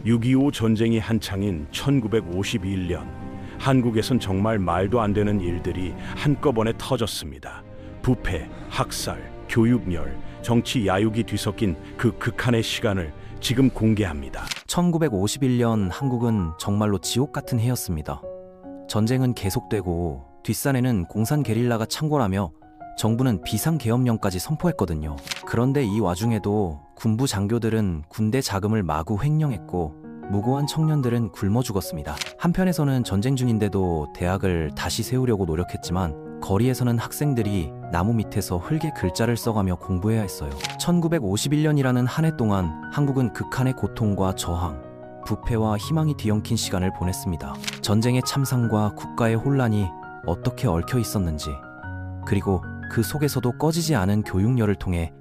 6.25 전쟁이 한창인 1951년, 한국에선 정말 말도 안 되는 일들이 한꺼번에 터졌습니다. 부패, 학살, 교육열, 정치 야욕이 뒤섞인 그 극한의 시간을 지금 공개합니다. 1951년 한국은 정말로 지옥 같은 해였습니다. 전쟁은 계속되고 뒷산에는 공산 게릴라가 창궐하며 정부는 비상계엄령까지 선포했거든요. 그런데 이 와중에도 군부 장교들은 군대 자금을 마구 횡령했고 무고한 청년들은 굶어 죽었습니다. 한편에서는 전쟁 중인데도 대학을 다시 세우려고 노력했지만 거리에서는 학생들이 나무 밑에서 흙에 글자를 써가며 공부해야 했어요. 1951년이라는 한 해 동안 한국은 극한의 고통과 저항, 부패와 희망이 뒤엉킨 시간을 보냈습니다. 전쟁의 참상과 국가의 혼란이 어떻게 얽혀 있었는지, 그리고 그 속에서도 꺼지지 않은 교육열을 통해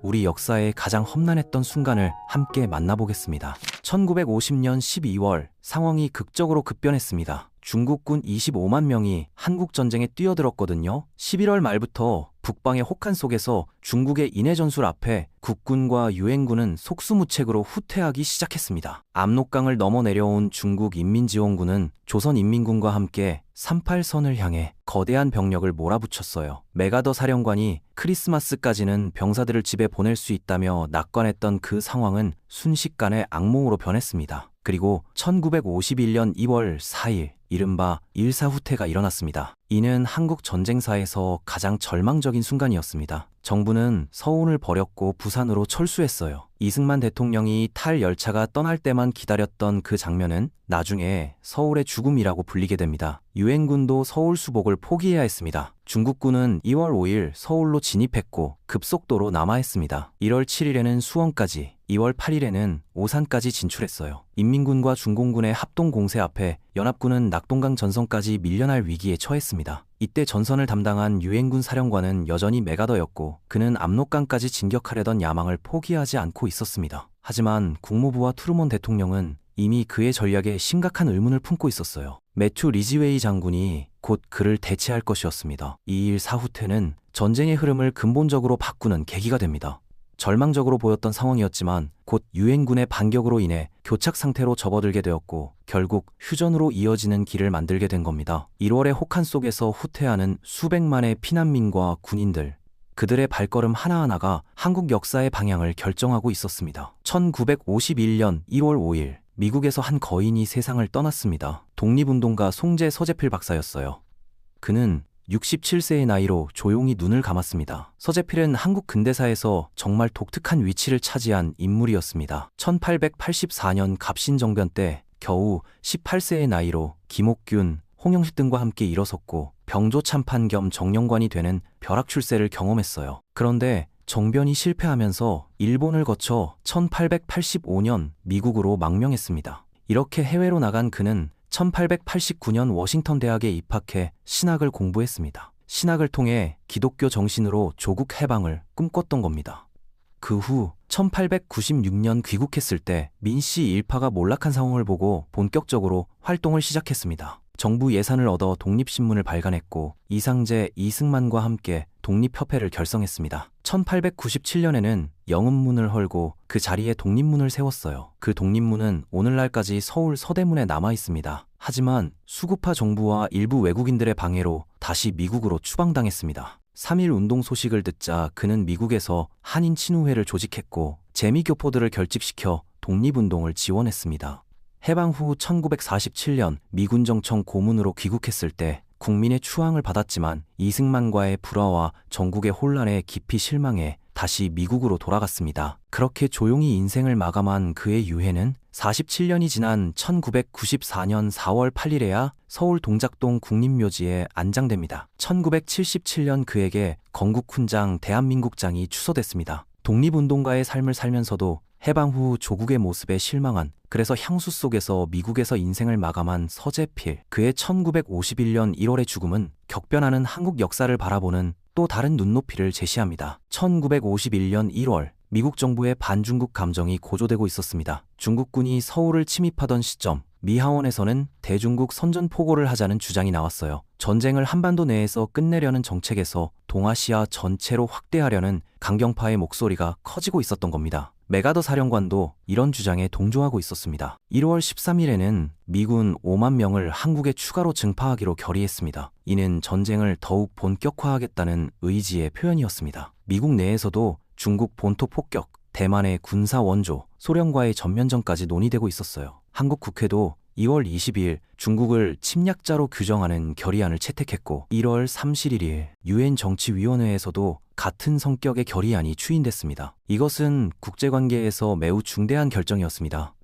우리 역사의 가장 험난했던 순간을 함께 만나보겠습니다. 1950년 12월 상황이 극적으로 급변했습니다. 중국군 25만 명이 한국전쟁에 뛰어들었거든요. 11월 말부터 북방의 혹한 속에서 중국의 인해전술 앞에 국군과 유엔군은 속수무책으로 후퇴하기 시작했습니다. 압록강을 넘어 내려온 중국 인민지원군은 조선인민군과 함께 38선을 향해 거대한 병력을 몰아붙였어요. 메가더 사령관이 크리스마스까지는 병사들을 집에 보낼 수 있다며 낙관했던 그 상황은 순식간에 악몽으로 변했습니다. 그리고 1951년 2월 4일 이른바 일사후퇴가 일어났습니다. 이는 한국 전쟁사에서 가장 절망적인 순간이었습니다. 정부는 서운을 버렸고 부산으로 철수했어요. 이승만 대통령이 탈 열차가 떠날 때만 기다렸던 그 장면은 나중에 서울의 죽음이라고 불리게 됩니다. 유엔군도 서울 수복을 포기해야 했습니다. 중국군은 2월 5일 서울로 진입했고 급속도로 남하했습니다. 1월 7일에는 수원까지, 2월 8일에는 오산까지 진출했어요. 인민군과 중공군의 합동 공세 앞에 연합군은 낙동강 전선까지 밀려날 위기에 처했습니다. 이때 전선을 담당한 유엔군 사령관은 여전히 메가더였고 그는 압록강까지 진격하려던 야망을 포기하지 않고 있었습니다. 하지만 국무부와 트루먼 대통령은 이미 그의 전략에 심각한 의문을 품고 있었어요. 매튜 리지웨이 장군이 곧 그를 대체할 것이었습니다. 이 일 사후퇴는 전쟁의 흐름을 근본적으로 바꾸는 계기가 됩니다. 절망적으로 보였던 상황이었지만 곧 유엔군의 반격으로 인해 교착 상태로 접어들게 되었고 결국 휴전으로 이어지는 길을 만들게 된 겁니다. 1월의 혹한 속에서 후퇴하는 수백만의 피난민과 군인들, 그들의 발걸음 하나하나가 한국 역사의 방향을 결정하고 있었습니다. 1951년 1월 5일 미국에서 한 거인이 세상을 떠났습니다. 독립운동가 송재 서재필 박사였어요. 그는 67세의 나이로 조용히 눈을 감았습니다. 서재필은 한국 근대사에서 정말 독특한 위치를 차지한 인물이었습니다. 1884년 갑신정변 때 겨우 18세의 나이로 김옥균, 홍영식 등과 함께 일어섰고 병조 참판 겸 정령관이 되는 벼락 출세를 경험했어요. 그런데 정변이 실패하면서 일본을 거쳐 1885년 미국으로 망명했습니다. 이렇게 해외로 나간 그는 1889년 워싱턴 대학에 입학해 신학을 공부했습니다. 신학을 통해 기독교 정신으로 조국 해방을 꿈꿨던 겁니다. 그 후 1896년 귀국했을 때 민씨 일파가 몰락한 상황을 보고 본격적으로 활동을 시작했습니다. 정부 예산을 얻어 독립신문을 발간했고 이상제, 이승만과 함께 독립협회를 결성했습니다. 1897년에는 영음문을 헐고 그 자리에 독립문을 세웠어요. 그 독립문은 오늘날까지 서울 서대문에 남아 있습니다. 하지만 수구파 정부와 일부 외국인들의 방해로 다시 미국으로 추방당했습니다. 3.1 운동 소식을 듣자 그는 미국에서 한인 친우회를 조직했고 재미교포들을 결집시켜 독립운동을 지원했습니다. 해방 후 1947년 미군정청 고문으로 귀국했을 때 국민의 추앙을 받았지만 이승만과의 불화와 전국의 혼란에 깊이 실망해 다시 미국으로 돌아갔습니다. 그렇게 조용히 인생을 마감한 그의 유해는 47년이 지난 1994년 4월 8일에야 서울 동작동 국립묘지에 안장됩니다. 1977년 그에게 건국훈장 대한민국장이 추서됐습니다. 독립운동가의 삶을 살면서도 해방 후 조국의 모습에 실망한, 그래서 향수 속에서 미국에서 인생을 마감한 서재필. 그의 1951년 1월의 죽음은 격변하는 한국 역사를 바라보는 또 다른 눈높이를 제시합니다. 1951년 1월 미국 정부의 반중국 감정이 고조되고 있었습니다. 중국군이 서울을 침입하던 시점, 미 하원에서는 대중국 선전포고를 하자는 주장이 나왔어요. 전쟁을 한반도 내에서 끝내려는 정책에서 동아시아 전체로 확대하려는 강경파의 목소리가 커지고 있었던 겁니다. 메가더 사령관도 이런 주장에 동조하고 있었습니다. 1월 13일에는 미군 5만 명을 한국에 추가로 증파하기로 결의했습니다. 이는 전쟁을 더욱 본격화하겠다는 의지의 표현이었습니다. 미국 내에서도 중국 본토 폭격, 대만의 군사 원조, 소련과의 전면전까지 논의되고 있었어요. 한국 국회도 2월 22일 중국을 침략자로 규정하는 결의안을 채택했고 1월 31일 유엔 정치위원회에서도 같은 성격의 결의안이 추인됐습니다. 이것은 국제관계에서 매우 중대한 결정이었습니다.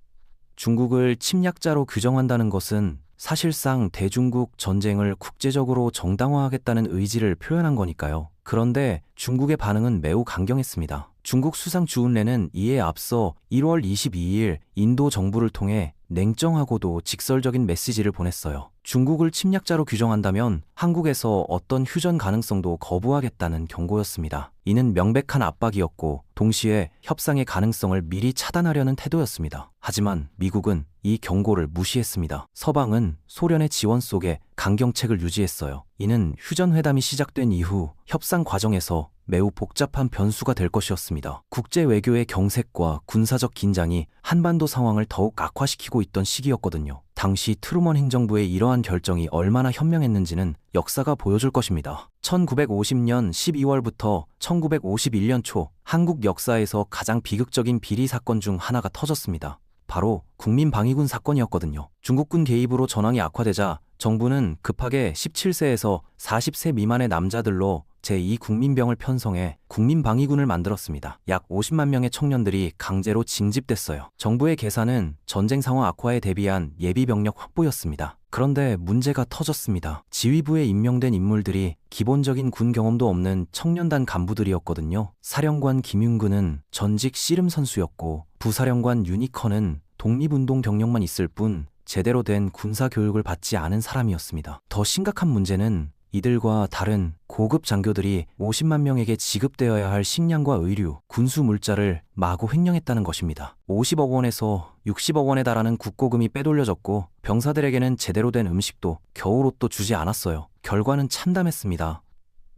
중국을 침략자로 규정한다는 것은 사실상 대중국 전쟁을 국제적으로 정당화하겠다는 의지를 표현한 거니까요. 그런데 중국의 반응은 매우 강경했습니다. 중국 수상 주운래는 이에 앞서 1월 22일 인도 정부를 통해 냉정하고도 직설적인 메시지를 보냈어요. 중국을 침략자로 규정한다면 한국에서 어떤 휴전 가능성도 거부하겠다는 경고였습니다. 이는 명백한 압박이었고 동시에 협상의 가능성을 미리 차단하려는 태도였습니다. 하지만 미국은 이 경고를 무시했습니다. 서방은 소련의 지원 속에 강경책을 유지했어요. 이는 휴전회담이 시작된 이후 협상 과정에서 매우 복잡한 변수가 될 것이었습니다. 국제 외교의 경색과 군사적 긴장이 한반도 상황을 더욱 악화시키고 있던 시기였거든요. 당시 트루먼 행정부의 이러한 결정이 얼마나 현명했는지는 역사가 보여줄 것입니다. 1950년 12월부터 1951년 초 한국 역사에서 가장 비극적인 비리 사건 중 하나가 터졌습니다. 바로 국민방위군 사건이었거든요. 중국군 개입으로 전황이 악화되자 정부는 급하게 17세에서 40세 미만의 남자들로 제2국민병을 편성해 국민방위군을 만들었습니다. 약 50만 명의 청년들이 강제로 징집됐어요. 정부의 계산은 전쟁 상황 악화에 대비한 예비병력 확보였습니다. 그런데 문제가 터졌습니다. 지휘부에 임명된 인물들이 기본적인 군 경험도 없는 청년단 간부들이었거든요. 사령관 김윤근은 전직 씨름 선수였고 부사령관 유니컨은 독립운동 경력만 있을 뿐 제대로 된 군사 교육을 받지 않은 사람이었습니다. 더 심각한 문제는 이들과 다른 고급 장교들이 50만 명에게 지급되어야 할 식량과 의류, 군수 물자를 마구 횡령했다는 것입니다. 50억 원에서 60억 원에 달하는 국고금이 빼돌려졌고 병사들에게는 제대로 된 음식도 겨울옷도 주지 않았어요. 결과는 참담했습니다.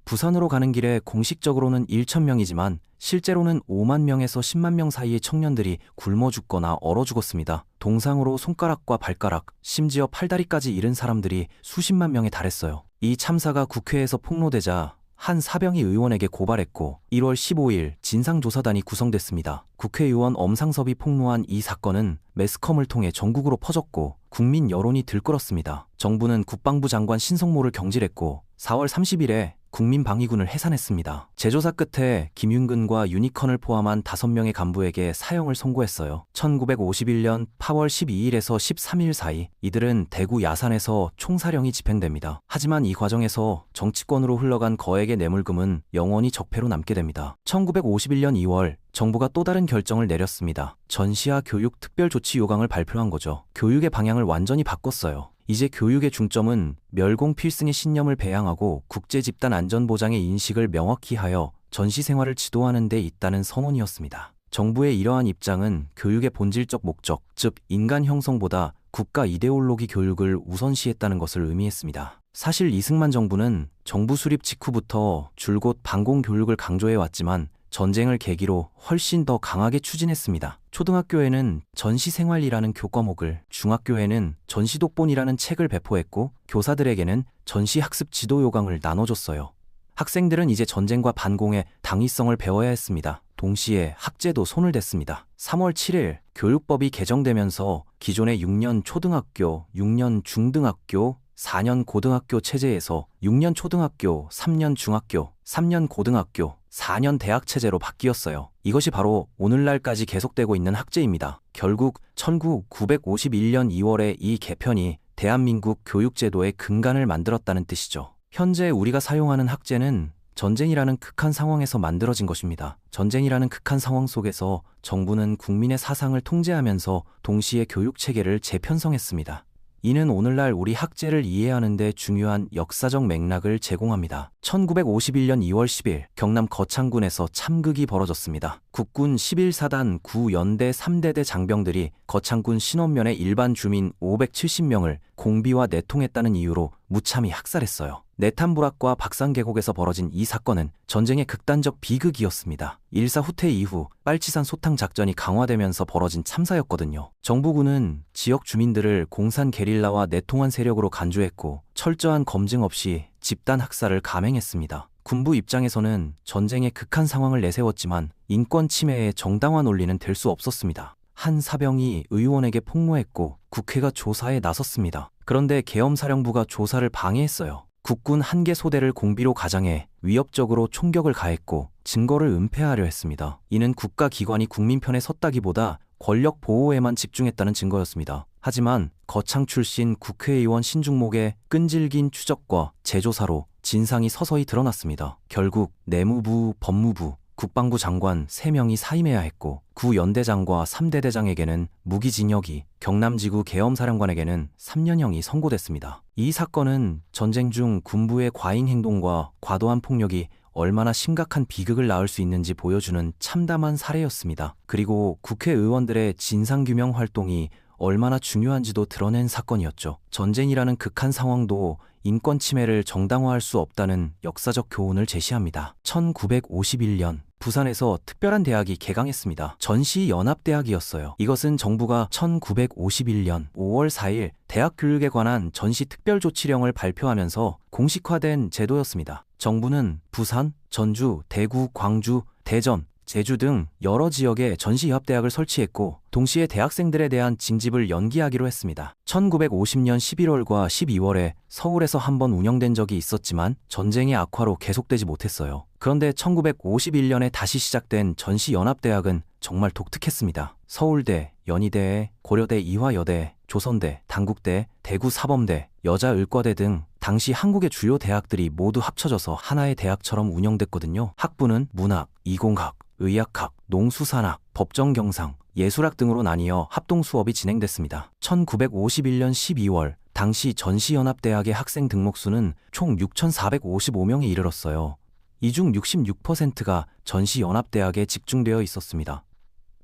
부산으로 가는 길에 공식적으로는 1,000명이지만 실제로는 5만 명에서 10만 명 사이의 청년들이 굶어 죽거나 얼어 죽었습니다. 동상으로 손가락과 발가락, 심지어 팔다리까지 잃은 사람들이 수십만 명에 달했어요. 이 참사가 국회에서 폭로되자 한 사병이 의원에게 고발했고 1월 15일 진상조사단이 구성됐습니다. 국회의원 엄상섭이 폭로한 이 사건은 매스컴을 통해 전국으로 퍼졌고 국민 여론이 들끓었습니다. 정부는 국방부 장관 신성모를 경질했고 4월 30일에 국민방위군을 해산했습니다. 재조사 끝에 김윤근과 유니컨을 포함한 5명의 간부에게 사형을 선고했어요. 1951년 8월 12일에서 13일 사이 이들은 대구 야산에서 총사령이 집행됩니다. 하지만 이 과정에서 정치권으로 흘러간 거액의 뇌물금은 영원히 적폐로 남게 됩니다. 1951년 2월 정부가 또 다른 결정을 내렸습니다. 전시하 교육 특별조치 요강을 발표한 거죠. 교육의 방향을 완전히 바꿨어요. 이제 교육의 중점은 멸공 필승의 신념을 배양하고 국제 집단 안전보장의 인식을 명확히 하여 전시 생활을 지도하는 데 있다는 선언이었습니다. 정부의 이러한 입장은 교육의 본질적 목적, 즉 인간 형성보다 국가 이데올로기 교육을 우선시했다는 것을 의미했습니다. 사실 이승만 정부는 정부 수립 직후부터 줄곧 반공 교육을 강조해왔지만 전쟁을 계기로 훨씬 더 강하게 추진했습니다. 초등학교에는 전시생활이라는 교과목을, 중학교에는 전시독본이라는 책을 배포했고 교사들에게는 전시학습 지도 요강을 나눠줬어요. 학생들은 이제 전쟁과 반공의 당위성을 배워야 했습니다. 동시에 학제도 손을 댔습니다. 3월 7일 교육법이 개정되면서 기존의 6년 초등학교, 6년 중등학교, 4년 고등학교 체제에서 6년 초등학교, 3년 중학교, 3년 고등학교, 4년 대학 체제로 바뀌었어요. 이것이 바로 오늘날까지 계속되고 있는 학제입니다. 결국 1951년 2월에 이 개편이 대한민국 교육제도의 근간을 만들었다는 뜻이죠. 현재 우리가 사용하는 학제는 전쟁이라는 극한 상황에서 만들어진 것입니다. 전쟁이라는 극한 상황 속에서 정부는 국민의 사상을 통제하면서 동시에 교육체계를 재편성했습니다. 이는 오늘날 우리 학제를 이해하는 데 중요한 역사적 맥락을 제공합니다. 1951년 2월 10일 경남 거창군에서 참극이 벌어졌습니다. 국군 11사단 9연대 3대대 장병들이 거창군 신원면의 일반 주민 570명을 공비와 내통했다는 이유로 무참히 학살했어요. 내탄부락과 박산계곡에서 벌어진 이 사건은 전쟁의 극단적 비극이었습니다. 일사 후퇴 이후 빨치산 소탕 작전이 강화되면서 벌어진 참사였거든요. 정부군은 지역 주민들을 공산 게릴라와 내통한 세력으로 간주했고 철저한 검증 없이 집단 학살을 감행했습니다. 군부 입장에서는 전쟁의 극한 상황을 내세웠지만 인권 침해의 정당화 논리는 될 수 없었습니다. 한 사병이 의원에게 폭로했고 국회가 조사에 나섰습니다. 그런데 계엄사령부가 조사를 방해했어요. 국군 한 개 소대를 공비로 가장해 위협적으로 총격을 가했고 증거를 은폐하려 했습니다. 이는 국가기관이 국민 편에 섰다기보다 권력 보호에만 집중했다는 증거였습니다. 하지만 거창 출신 국회의원 신중목의 끈질긴 추적과 재조사로 진상이 서서히 드러났습니다. 결국 내무부, 법무부, 국방부 장관 3명이 사임해야 했고 구연대장과 3대대장에게는 무기징역이, 경남지구 계엄사령관에게는 3년형이 선고됐습니다. 이 사건은 전쟁 중 군부의 과잉 행동과 과도한 폭력이 얼마나 심각한 비극을 낳을 수 있는지 보여주는 참담한 사례였습니다. 그리고 국회의원들의 진상규명 활동이 얼마나 중요한지도 드러낸 사건이었죠. 전쟁이라는 극한 상황도 인권 침해를 정당화할 수 없다는 역사적 교훈을 제시합니다. 1951년 부산에서 특별한 대학이 개강했습니다. 전시연합대학이었어요. 이것은 정부가 1951년 5월 4일 대학 교육에 관한 전시특별조치령을 발표하면서 공식화된 제도였습니다. 정부는 부산, 전주, 대구, 광주, 대전, 제주 등 여러 지역에 전시연합대학을 설치했고 동시에 대학생들에 대한 징집을 연기하기로 했습니다. 1950년 11월과 12월에 서울에서 한번 운영된 적이 있었지만 전쟁의 악화로 계속되지 못했어요. 그런데 1951년에 다시 시작된 전시연합대학은 정말 독특했습니다. 서울대, 연희대, 고려대 이화여대, 조선대, 단국대, 대구사범대, 여자의과대 등 당시 한국의 주요 대학들이 모두 합쳐져서 하나의 대학처럼 운영됐거든요. 학부는 문학, 이공학, 의학학, 농수산학, 법정경상, 예술학 등으로 나뉘어 합동 수업이 진행됐습니다. 1951년 12월 당시 전시연합대학의 학생 등록수는 총 6,455명에 이르렀어요. 이 중 66%가 전시연합대학에 집중되어 있었습니다.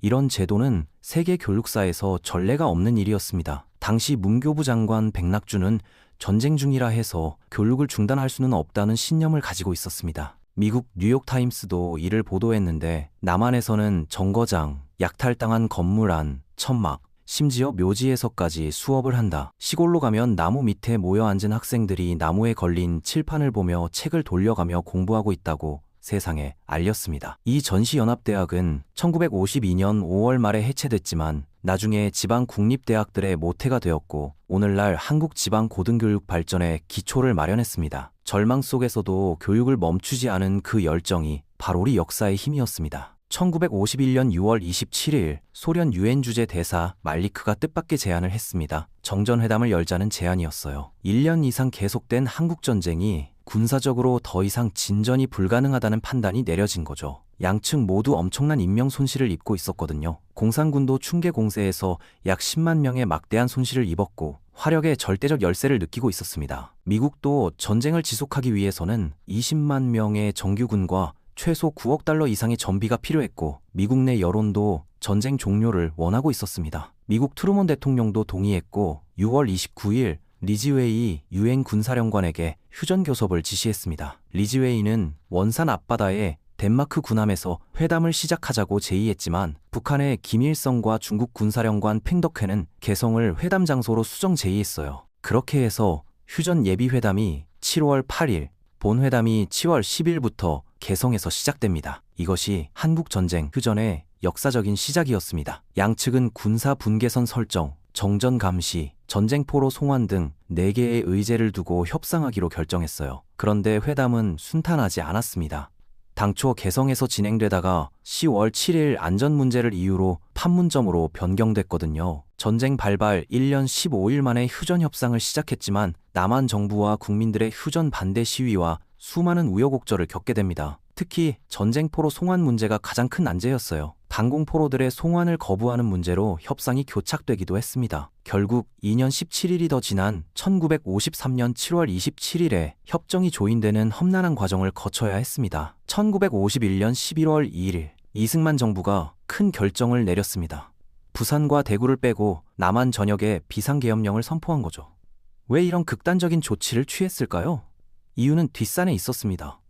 이런 제도는 세계 교육사에서 전례가 없는 일이었습니다. 당시 문교부 장관 백낙주는 전쟁 중이라 해서 교육을 중단할 수는 없다는 신념을 가지고 있었습니다. 미국 뉴욕타임스도 이를 보도했는데 남한에서는 정거장, 약탈당한 건물 안, 천막, 심지어 묘지에서까지 수업을 한다. 시골로 가면 나무 밑에 모여 앉은 학생들이 나무에 걸린 칠판을 보며 책을 돌려가며 공부하고 있다고 세상에 알렸습니다. 이 전시연합대학은 1952년 5월 말에 해체됐지만 나중에 지방 국립대학들의 모태가 되었고 오늘날 한국 지방 고등교육 발전의 기초를 마련했습니다. 절망 속에서도 교육을 멈추지 않은 그 열정이 바로 우리 역사의 힘이었습니다. 1951년 6월 27일 소련 유엔 주재 대사 말리크가 뜻밖의 제안을 했습니다. 정전회담을 열자는 제안이었어요. 1년 이상 계속된 한국전쟁이 군사적으로 더 이상 진전이 불가능하다는 판단이 내려진 거죠. 양측 모두 엄청난 인명 손실을 입고 있었거든요. 공산군도 충계 공세에서 약 10만 명의 막대한 손실을 입었고 화력의 절대적 열세를 느끼고 있었습니다. 미국도 전쟁을 지속하기 위해서는 20만 명의 정규군과 최소 9억 달러 이상의 전비가 필요했고 미국 내 여론도 전쟁 종료를 원하고 있었습니다. 미국 트루먼 대통령도 동의했고 6월 29일 리즈웨이 유엔 군사령관에게 휴전 교섭을 지시했습니다. 리즈웨이는 원산 앞바다에 덴마크 군함에서 회담을 시작하자고 제의했지만 북한의 김일성과 중국 군사령관 팽덕회는 개성을 회담 장소로 수정 제의했어요. 그렇게 해서 휴전 예비회담이 7월 8일, 본회담이 7월 10일부터 개성에서 시작됩니다. 이것이 한국전쟁 휴전의 역사적인 시작이었습니다. 양측은 군사 분계선 설정, 정전 감시, 전쟁포로 송환 등 4개의 의제를 두고 협상하기로 결정했어요. 그런데 회담은 순탄하지 않았습니다. 당초 개성에서 진행되다가 10월 7일 안전 문제를 이유로 판문점으로 변경됐거든요. 전쟁 발발 1년 15일 만에 휴전 협상을 시작했지만 남한 정부와 국민들의 휴전 반대 시위와 수많은 우여곡절을 겪게 됩니다. 특히 전쟁포로 송환 문제가 가장 큰 난제였어요. 방공포로들의 송환을 거부하는 문제로 협상이 교착되기도 했습니다. 결국 2년 17일이 더 지난 1953년 7월 27일에 협정이 조인되는 험난한 과정을 거쳐야 했습니다. 1951년 11월 2일 이승만 정부가 큰 결정을 내렸습니다. 부산과 대구를 빼고 남한 전역에 비상계엄령을 선포한 거죠. 왜 이런 극단적인 조치를 취했을까요? 이유는 뒷산에 있었습니다.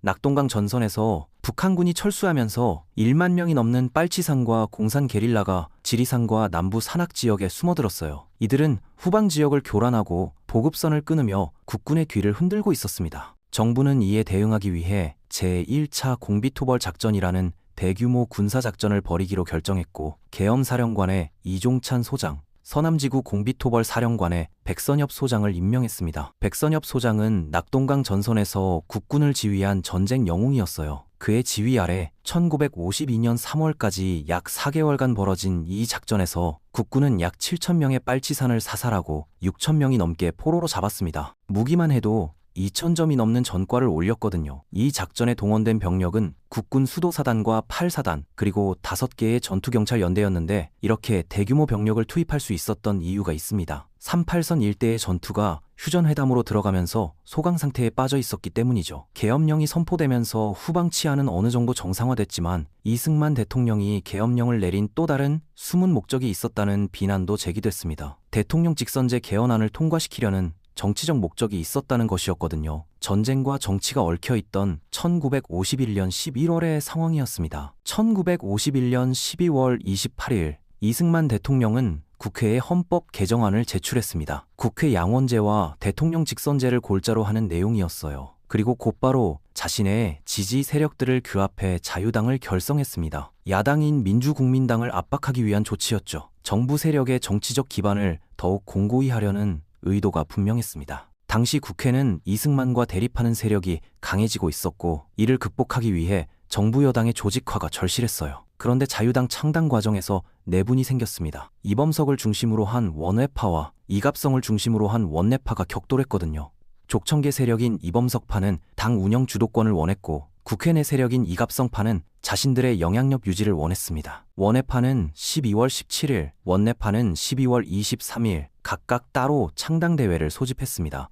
낙동강 전선에서 북한군이 철수하면서 1만 명이 넘는 빨치산과 공산 게릴라가 지리산과 남부 산악 지역에 숨어들었어요. 이들은 후방 지역을 교란하고 보급선을 끊으며 국군의 뒤를 흔들고 있었습니다. 정부는 이에 대응하기 위해 제1차 공비토벌 작전이라는 대규모 군사작전을 벌이기로 결정했고, 계엄사령관에 이종찬 소장, 서남지구 공비토벌 사령관에 백선엽 소장을 임명했습니다. 백선엽 소장은 낙동강 전선에서 국군을 지휘한 전쟁 영웅이었어요. 그의 지휘 아래 1952년 3월까지 약 4개월간 벌어진 이 작전에서 국군은 약 7,000명의 빨치산을 사살하고 6,000명이 넘게 포로로 잡았습니다. 무기만 해도 2,000점이 넘는 전과를 올렸거든요. 이 작전에 동원된 병력은 국군 수도사단과 8사단 그리고 5개의 전투경찰연대였는데, 이렇게 대규모 병력을 투입할 수 있었던 이유가 있습니다. 38선 일대의 전투가 휴전회담으로 들어가면서 소강 상태에 빠져 있었기 때문이죠. 계엄령이 선포되면서 후방 치안은 어느 정도 정상화됐지만 이승만 대통령이 계엄령을 내린 또 다른 숨은 목적이 있었다는 비난도 제기됐습니다. 대통령 직선제 개헌안을 통과시키려는 정치적 목적이 있었다는 것이었거든요. 전쟁과 정치가 얽혀있던 1951년 11월의 상황이었습니다. 1951년 12월 28일 이승만 대통령은 국회에 헌법 개정안을 제출했습니다. 국회 양원제와 대통령 직선제를 골자로 하는 내용이었어요. 그리고 곧바로 자신의 지지 세력들을 규합해 자유당을 결성했습니다. 야당인 민주국민당을 압박하기 위한 조치였죠. 정부 세력의 정치적 기반을 더욱 공고히 하려는 의도가 분명했습니다. 당시 국회는 이승만과 대립하는 세력이 강해지고 있었고, 이를 극복하기 위해 정부 여당의 조직화가 절실했어요. 그런데 자유당 창당 과정에서 내분이 생겼습니다. 이범석을 중심으로 한 원외파와 이갑성을 중심으로 한 원내파가 격돌했거든요. 족청계 세력인 이범석파는 당 운영 주도권을 원했고, 국회 내 세력인 이갑성파는 자신들의 영향력 유지를 원했습니다. 원외파는 12월 17일, 원내파는 12월 23일 각각 따로 창당대회를 소집했습니다.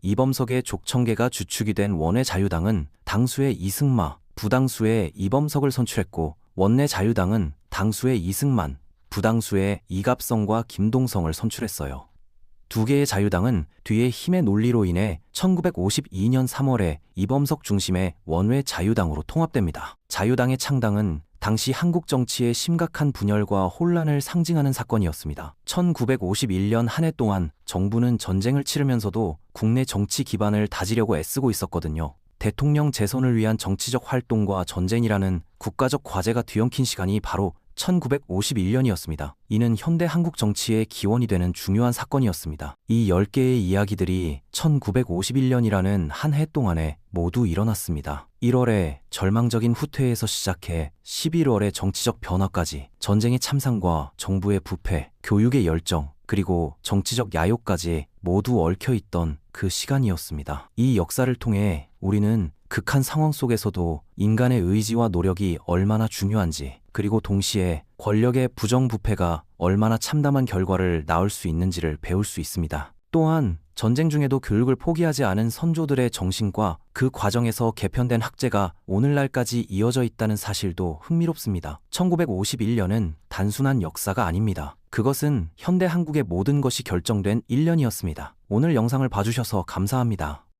이범석의 족청계가 주축이 된 원외 자유당은 당수의 이승마, 부당수의 이범석을 선출했고, 원내 자유당은 당수의 이승만, 부당수의 이갑성과 김동성을 선출했어요. 두 개의 자유당은 뒤에 힘의 논리로 인해 1952년 3월에 이범석 중심의 원외 자유당으로 통합됩니다. 자유당의 창당은 당시 한국 정치의 심각한 분열과 혼란을 상징하는 사건이었습니다. 1951년 한 해 동안 정부는 전쟁을 치르면서도 국내 정치 기반을 다지려고 애쓰고 있었거든요. 대통령 재선을 위한 정치적 활동과 전쟁이라는 국가적 과제가 뒤엉킨 시간이 바로 1951년이었습니다. 이는 현대 한국 정치의 기원이 되는 중요한 사건이었습니다. 이 10개의 이야기들이 1951년이라는 한 해 동안에 모두 일어났습니다. 1월에 절망적인 후퇴에서 시작해 11월의 정치적 변화까지, 전쟁의 참상과 정부의 부패, 교육의 열정, 그리고 정치적 야욕까지 모두 얽혀있던 그 시간이었습니다. 이 역사를 통해 우리는 극한 상황 속에서도 인간의 의지와 노력이 얼마나 중요한지, 그리고 동시에 권력의 부정부패가 얼마나 참담한 결과를 낳을 수 있는지를 배울 수 있습니다. 또한 전쟁 중에도 교육을 포기하지 않은 선조들의 정신과 그 과정에서 개편된 학제가 오늘날까지 이어져 있다는 사실도 흥미롭습니다. 1951년은 단순한 역사가 아닙니다. 그것은 현대 한국의 모든 것이 결정된 1년이었습니다. 오늘 영상을 봐주셔서 감사합니다.